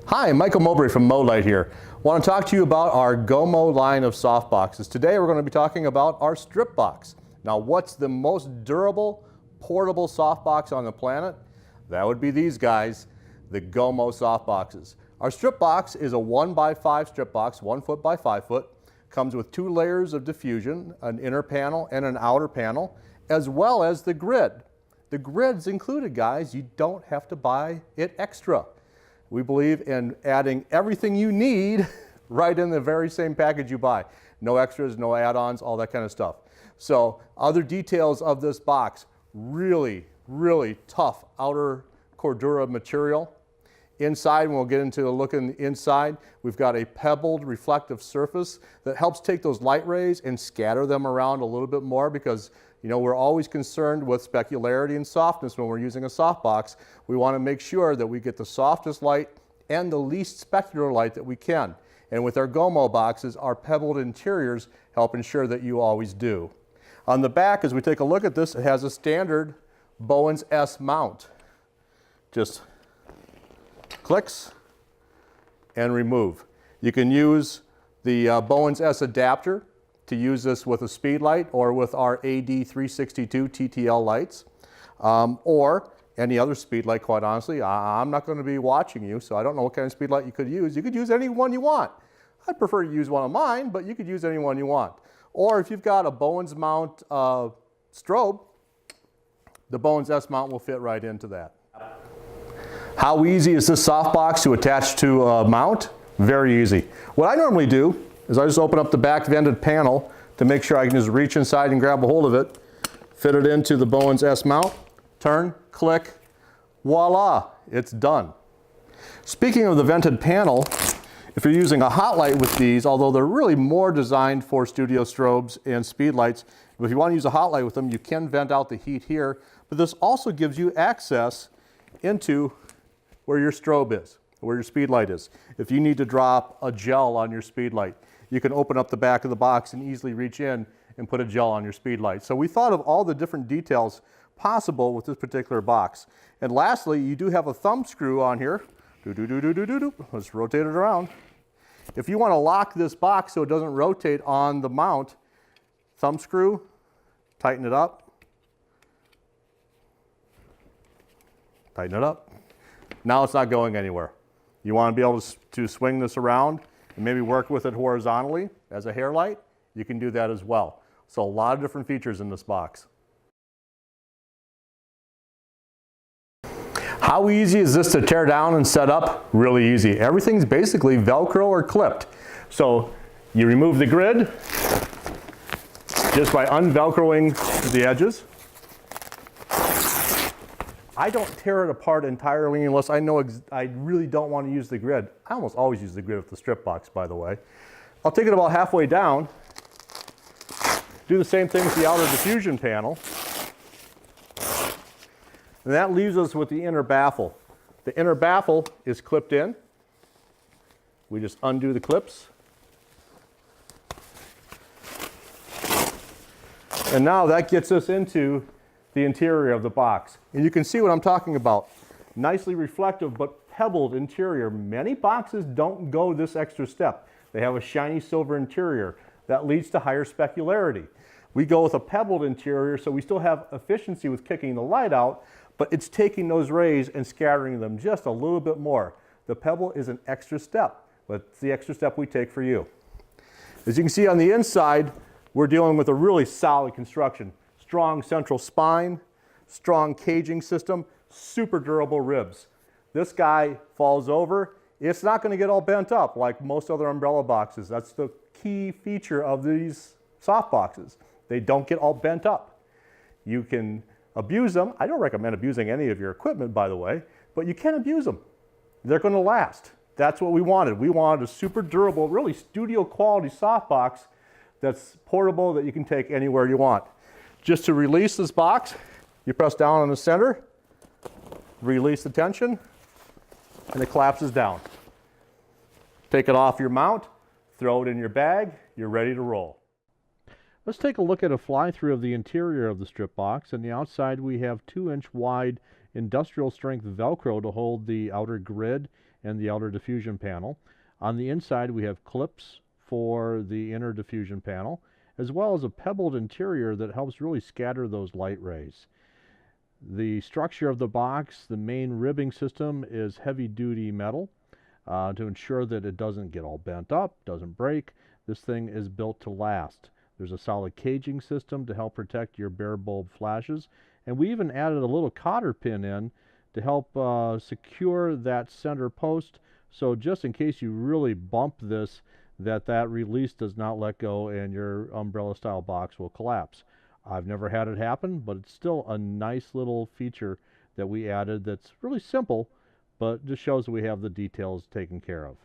Hi, Michael Mowbray from MoLight here. I want to talk to you about our GoMo line of soft boxes. Today we're going to be talking about our Stripbox. Now, what's the most durable, portable softbox on the planet? That would be these guys, the GoMo softboxes. Our Stripbox is a 1x5 strip box, 1 foot by 5 foot. Comes with 2 layers of diffusion, an inner panel and an outer panel, as well as the grid. The grid's included, guys. You don't have to buy it extra. We believe in adding everything you need right in the very same package you buy. No extras, no add-ons, all that kind of stuff. So other details of this box, really, really tough outer Cordura material. Inside, and we'll get into a look inside, we've got a pebbled reflective surface that helps take those light rays and scatter them around a little bit more because, you know, we're always concerned with specularity and softness when we're using a softbox. We want to make sure that we get the softest light and the least specular light that we can. And with our GoMo boxes, our pebbled interiors help ensure that you always do. On the back, as we take a look at this, it has a standard Bowens S mount. Just clicks and remove. You can use the Bowens S adapter to use this with a speed light or with our AD362 TTL lights or any other speed light, quite honestly. I'm not going to be watching you, so I don't know what kind of speed light you could use. You could use any one you want. I'd prefer to use one of mine, but you could use any one you want. Or if you've got a Bowens mount strobe, the Bowens S mount will fit right into that. How easy is this softbox to attach to a mount? Very easy. What I normally do is I just open up the back vented panel to make sure I can just reach inside and grab a hold of it, fit it into the Bowens S mount, turn, click, voila, it's done. Speaking of the vented panel, if you're using a hot light with these, although they're really more designed for studio strobes and speed lights, if you want to use a hot light with them, you can vent out the heat here, but this also gives you access into where your strobe is, where your speed light is. If you need to drop a gel on your speed light, you can open up the back of the box and easily reach in and put a gel on your speed light. So we thought of all the different details possible with this particular box. And lastly, you do have a thumb screw on here. Let's rotate it around. If you want to lock this box so it doesn't rotate on the mount, thumb screw, tighten it up, tighten it up. Now it's not going anywhere. You want to be able to swing this around and maybe work with it horizontally as a hair light, you can do that as well. So a lot of different features in this box. How easy is this to tear down and set up? Really easy. Everything's basically Velcro or clipped. So you remove the grid just by unvelcroing the edges. I don't tear it apart entirely unless I know I really don't want to use the grid. I almost always use the grid with the Stripbox, by the way. I'll take it about halfway down, do the same thing with the outer diffusion panel, and that leaves us with the inner baffle. The inner baffle is clipped in. We just undo the clips. And now that gets us into the interior of the box. And you can see what I'm talking about. Nicely reflective but pebbled interior. Many boxes don't go this extra step. They have a shiny silver interior. That leads to higher specularity. We go with a pebbled interior so we still have efficiency with kicking the light out, but it's taking those rays and scattering them just a little bit more. The pebble is an extra step, but it's the extra step we take for you. As you can see on the inside, we're dealing with a really solid construction. Strong central spine, strong caging system, super durable ribs. This guy falls over, it's not going to get all bent up like most other umbrella boxes. That's the key feature of these soft boxes. They don't get all bent up. You can abuse them. I don't recommend abusing any of your equipment, by the way, but you can abuse them. They're going to last. That's what we wanted. We wanted a super durable, really studio quality soft box that's portable that you can take anywhere you want. Just to release this box, you press down on the center, release the tension, and it collapses down. Take it off your mount, throw it in your bag, you're ready to roll. Let's take a look at a fly-through of the interior of the Stripbox. On the outside we have 2-inch wide industrial strength Velcro to hold the outer grid and the outer diffusion panel. On the inside we have clips for the inner diffusion panel, as well as a pebbled interior that helps really scatter those light rays. The structure of the box, the main ribbing system, is heavy-duty metal to ensure that it doesn't get all bent up, doesn't break. This thing is built to last. There's a solid caging system to help protect your bare bulb flashes, and we even added a little cotter pin in to help secure that center post, so just in case you really bump this, that release does not let go and your umbrella style box will collapse. I've never had it happen, but it's still a nice little feature that we added that's really simple, but just shows that we have the details taken care of.